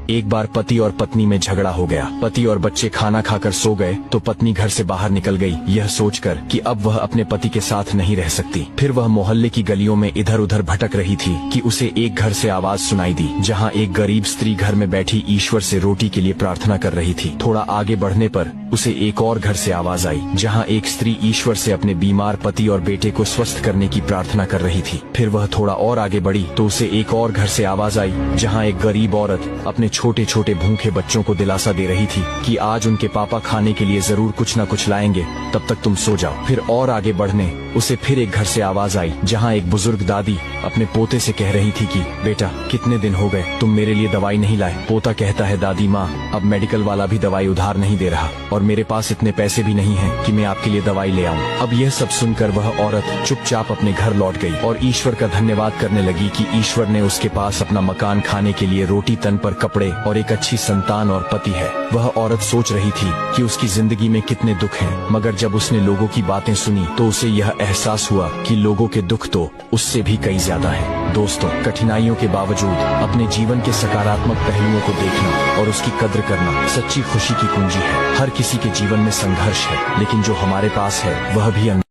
एक बार पति और पत्नी में झगड़ा हो गया। पति और बच्चे खाना खाकर सो गए तो पत्नी घर से बाहर निकल गई, यह सोचकर कि अब वह अपने पति के साथ नहीं रह सकती। फिर वह मोहल्ले की गलियों में इधर उधर भटक रही थी कि उसे एक घर से आवाज सुनाई दी, जहाँ एक गरीब स्त्री घर में बैठी ईश्वर से रोटी के लिए प्रार्थना कर रही थी। थोड़ा आगे बढ़ने पर उसे एक और घर से आवाज आई, जहाँ एक स्त्री ईश्वर से अपने बीमार पति और बेटे को स्वस्थ करने की प्रार्थना कर रही थी। फिर वह थोड़ा और आगे बढ़ी तो उसे एक और घर से आवाज आई, जहाँ एक गरीब औरत अपने छोटे छोटे भूखे बच्चों को दिलासा दे रही थी कि आज उनके पापा खाने के लिए जरूर कुछ न कुछ लाएंगे, तब तक तुम सो जाओ। फिर और आगे बढ़ने उसे फिर एक घर से आवाज आई, जहाँ एक बुजुर्ग दादी अपने पोते से कह रही थी कि बेटा कितने दिन हो गए तुम मेरे लिए दवाई नहीं लाए। पोता कहता है दादी माँ, अब मेडिकल वाला भी दवाई उधार नहीं दे रहा और मेरे पास इतने पैसे भी नहीं हैं कि मैं आपके लिए दवाई ले आऊं। अब यह सब सुनकर वह औरत चुपचाप अपने घर लौट गई और ईश्वर का धन्यवाद करने लगी कि ईश्वर ने उसके पास अपना मकान, खाने के लिए रोटी, तन पर कपड़े और एक अच्छी संतान और पति है। वह औरत सोच रही थी कि उसकी जिंदगी में कितने दुख हैं, मगर जब उसने लोगों की बातें सुनी तो उसे यह एहसास हुआ कि लोगों के दुख तो उससे भी कई ज्यादा है। दोस्तों, कठिनाइयों के बावजूद अपने जीवन के सकारात्मक पहलुओं को देखना और उसकी कद्र करना सच्ची खुशी की कुंजी है। हर किसी के जीवन में संघर्ष है, लेकिन जो हमारे पास है वह भी